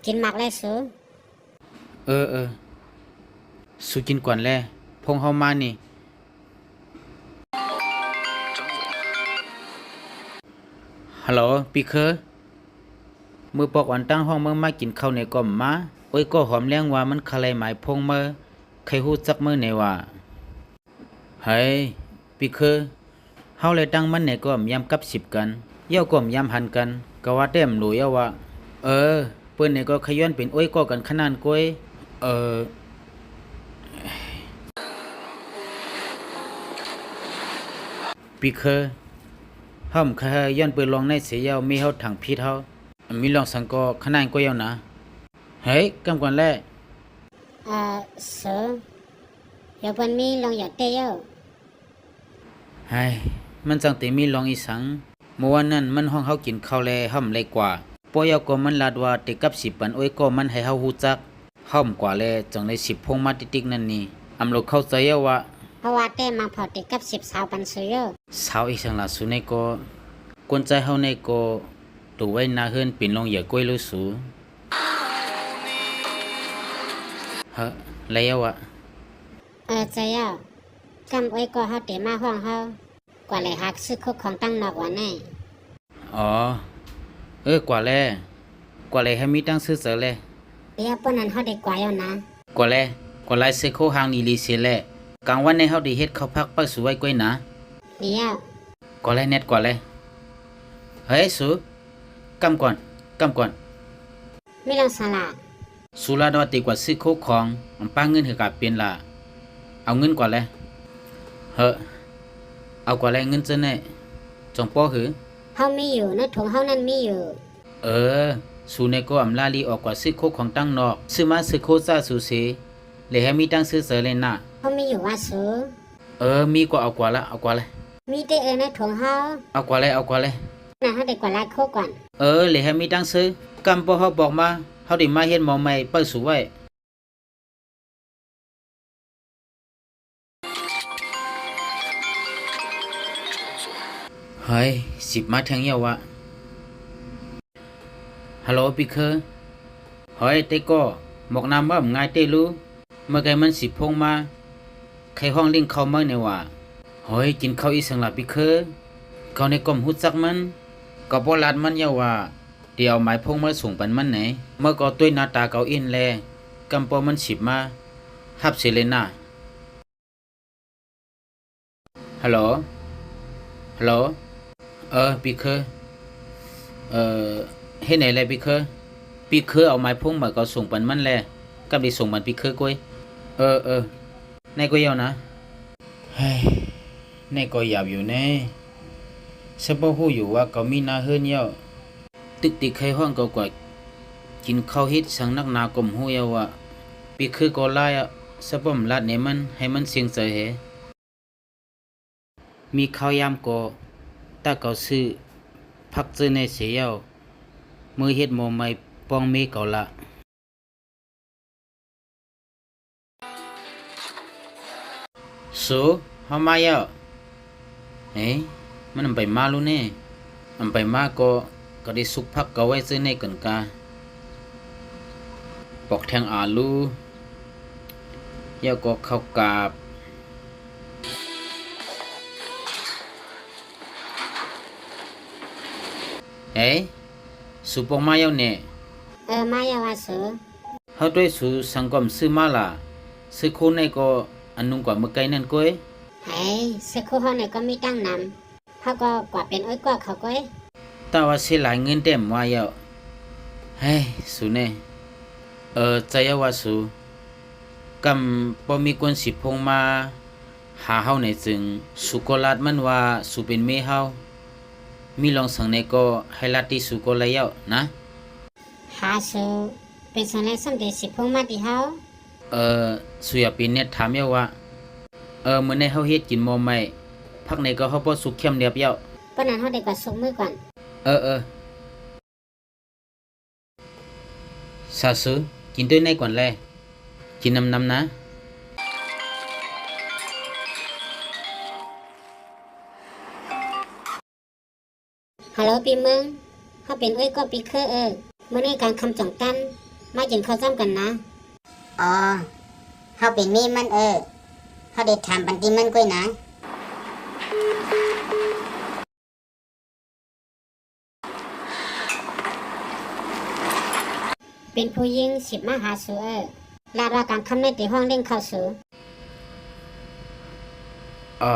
กินหมักแล้วสูเออสู้กินก่อนแลพงเฮามานี่ฮัลโหลปีเคอมือปอกอันตั้งห้องเมื่อมากินข้าวในก่อมมาโอ้ยก็หอมแรงว่ามันคาไลหมายพงเมื่อใครฮู้จักมื้อไหนว่าเฮ้ยปีเคอเฮาเลยตั้งมันในก่อมยามกับ10กันเย่าก่อมยามหันกันก็ว่าแต้มหนูเย่าว่าเปิ้นนี่ก็ขย้อนเป็นโอ้ยก็กันขนาดก้อยเออปีเคอห้อมเคยย้อนเปิดลองในเสียยาวมีเฮาถังพิษเฮามีลองสังก็ขนาดก้อยเอานะเฮ้ยกำก่อนแลสูอย่าเปิ้นมีลองอย่าเตยเฮ้ยมันจังแต่มีลองอีสังเมื่อวันนั้นมันห้องเฮากินข้าวแลห้อมเลยกว่าปอยก็มันลาดว่าติกับ10ปันโอ้ยก็มันให้เฮาฮู้จักห้อมกว่าแลจังได้10พงมาติ๊กๆนั่นนี่อำโลเข้าใจว่าเพราะว่าเต้มาพอติกับ10สาวปันซื้อสาวอีสังล่ะสุในก็กวนใจเฮาในก็ตัวไว้นาเฮือนปิ่นลงอย่าก้อยเลยสูฮะแล้วใจกำไว้ก็เฮาเตมาห้องเฮากว่าเลยหักซื้อคุกของตั้งนอกว่าแน่อ๋อกว่าแลให้มีตั้งซื้อเสอแลเดี๋ยวเปิ้นนั้นเฮาได้กว่าแล้วนะกว่าไลซื้อโคหางนี่ลีเสียแลกลางวันในเฮาได้เฮ็ดข้าวผักปักสวยก้อยนะเดี๋ยวกว่าแลเน็ตกว่าแลเฮ้ยสูกำก่อนไม่ลองสละสุราดอติกว่าซื้อโคของมันป้าเงินให้กับเปลี่ยนล่ะเอาเงินกว่าแลเอากว่าแลเงินจะแน่จงป้อหือเฮามีอยู่ในถุงเฮานั้นมีอยู่สูในก็อำลาลีออกกว่าซื้อโคของตั้งนอกซื้อมาซื้อโคซ่าสูเสเลยให้มีตั้งซื้อเสอเลยน่ะเฮามีอยู่ว่าสูมีก็เอากว่าละมีแต่ในถุงเฮาเอากว่าเลยน่ะเฮาได้กว่าลายโคก่อนเลยให้มีตั้งซื้อกำปอเฮาบอกมาเฮาได้มาเฮ็ดหมอใหม่เปิ้นสูไว้เฮ้ย10มาแทงเหี่ยววะฮัลโหลปีเคอเฮ้ยเต้ก็หมอกน้ำว่าง่ายเต้รู้เมื่อไงมัน10พงมาใครห้องลิงเข้ามาเนี่ยว่าเฮ้ยกินข้าวอีสังหลับปีเคอเขาในกลมหุดจักมันก็บ่ลาดมันเยาว่าเดี๋ยวหมายพงมาส่งปันมันไหนเมื่อก็ต้วยหน้าตาเกาอินแลกำปอมัน10มาฮับเสเลน่าฮัลโหลปีเคอเฮ็ดไหนแลปีเคอเอาไม้พงมาก็ส่งปันมันแลกับได้ส่งมันปีเคอก้อยในก็ยาวนะเฮ้ยในก็ยาวอยู่แน่สะบ่ฮู้อยู่ว่าเขามีนาเฮือนเยาตึกติกใครห้องก็กว่ากินข้าวเฮ็ดสังนักนากลมฮู้เยาว่าปีเคอก็ลายสะบ่มลาดในมันให้มันเสียงเสยเหมีข้าวยามก็ตาเกาซื้อพักเจอในเสียาวมือเฮ็ดหมอใหม่ปองเมเกาละสูเฮามาแล้วมันไปมาลูแน่มันไปมาก็ได้สุกพักเกาไว้ซื้อในกันกาปอกแทงอาลูยาก็ข้าวกาบสูปองมาแล้วเนี่ยมาอย่าว่าสูเฮาด้วยสูสังกอมซื้อมาล่ะซื้อคู่ในก็อันนุ่งกว่าเมื่อไกลนั่นก้อยซื้อคู่เฮาเนี่ยก็มีตั้งนำเฮาก็กว่าเป็นอ้อยกว่าเขาก้อยแต่ว่าสิหลายเงินเต็มว่าแล้วสูแน่ใจว่าสูกำบ่มีคน10พงมาหาเฮาในจึงสุกลาดมันว่าสูเป็นเมเฮามีลองสังในก็ให้ลาติสุก็แล้วนะหาสูเป็นสังเลสำเร็จ10พงมาที่เฮาสุยาปีเนี่ยถามเยาว่ามื้อในเฮาเฮ็ดกินหม้อใหม่พักในก็เฮาบ่สุกเข้มเรียบเยาปานนั้นเฮาได้กว่าสุกมื้อก่อนซาซึกินด้วยในก่อนแลกินน้ำนะฮัลโหลปีเมืองเฮาเป็นอ้อยก็ปีเคอมื้อนี้การคำจังกัน มากินข้าวจ้ำกันนะ อ๋อเฮาเป็นมีมันเฮาได้ถามปันติมันก้อยนะ เป็นผู้หญิงสิบมาหาสูลาดว่าการคำในตีห้องเล่งเข้าสู อ่า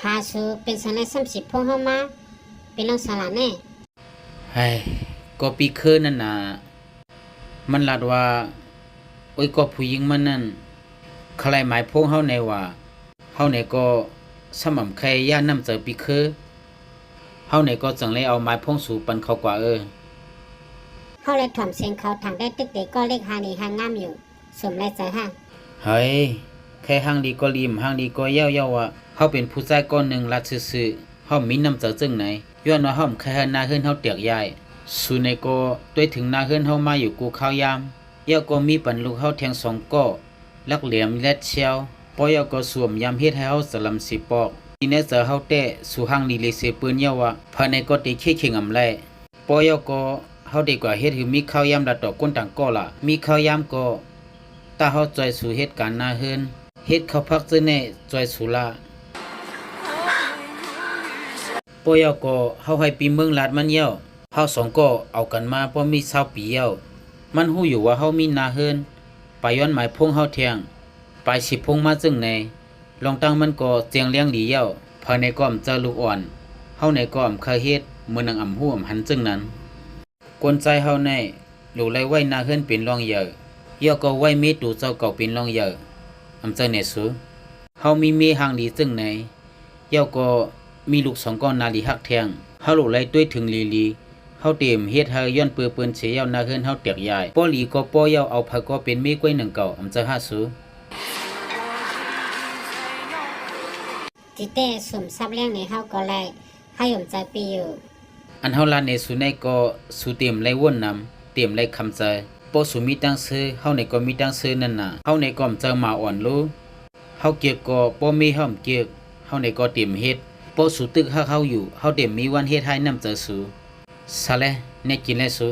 หาสูเป็นสันใน30พวกเฮามาเป็นน้องสาระแน่ เฮ้ยก็ปีเคอนั่นน่ะมันลาดว่าโอ้ยก็ผู้หญิงมันนั่นใครหมายพงเฮาในว่าเฮาในก็สม่ำใครย่านนำเจอปีเคอเฮาในก็จังเลยเอาไม้พงสู่ปันเขากว่า เฮาเลยถ่อมเสียงเขาทางได้ตึกเด็กก็เลขหานี่หางงามอยู่สมและใจห้าง เฮ้ยแค่ห้างดีก็ริมห้างดีก็เย้าๆว่าเฮาเป็นผู้ชายก้อนหนึ่งรัดซื่อๆเฮามีน้ำเจอจึงไหนย้อนว่าเฮาแค่หน้าเฮือนเฮาเตียกยายสู่ในก็ด้วยถึงหน้าเฮือนเฮามาอยู่กูข้าวยามเย้าก็มีปันลูกเฮาแทงสองก้อลักเหลี่ยมแลดเชียวปอยก็สวมยามเฮ็ดให้เฮาสลัมสิปอกทีนี้เจอเฮาแต้สู่ห้างดีเลเซปืนเย้าว่าภายในก็ติขี้เข่งอำไลปอยก็เฮาดีกว่าเฮ็ดคือมีข้าวยามดัดดอกก้นต่างก้อล่ะมีข้าวยามก็ตาเฮาจอยสู่เหตุการณ์หน้าเฮือนเฮ็ดเขาพักซื่อแน่จอยสุลาปอยก็เฮาให้ปีเมืองลาดมันเหี่ยวเฮาสองก็เอากันมาเพราะมี20ปีเหี่ยวมันฮู้อยู่ว่าเฮามีนาเฮินไปย้อนหมายพงเฮาเทียงไปสิพงมาจึงในลองตั้งมันก็เจียงเลี้ยงดีเหี่ยวภายในก้อมเจอลูกอ่อนเฮาในก้อมเคยเฮ็ดมื้อนังอำฮู้อำหันจึงนั้นกวนใจเฮาในลูกไล่ไว้นาเฮินเป็นรองเยอะเหี่ยวก็ไว้มีตูเจ้าเก่าเป็นรองเยอะอำเจอเนสูเฮามีหางดีจึงไหนเหี่ยวก็มีลูกสองก้อนนาลีฮักแทงเฮาลูกไล่ด้วยถึงลีเฮาเต็มเฮ็ดเฮาย้อนเปื้อเปิ้นเสียาวนาเฮือนเฮาเตียกยายป้อหลีก็ป้อยาวเอาผักก็เป็นมีก้วยหนึ่งเก่าอำเจอหาสู จิเต้สมทรัพย์เลี้ยงในเฮาก็เลยให้ยมใจปีอยู่ อันเฮาลานในสุในก็สุเต็มไล่วนนำเต็มไล่คำใจป้อสุมีตั้งซื้อเฮาในก็มีตั้งซื้อนั่นน่ะเฮาในก็อำเจอมาอ่อนรู้เฮาเกียกก็ป้อมีเฮาเกียกเฮาในก็เต็มเฮ็ดป้อสุตึกเฮาอยู่เฮาเต็มมีวันเฮ็ดให้นำเจอสูซะแลในกินแลสู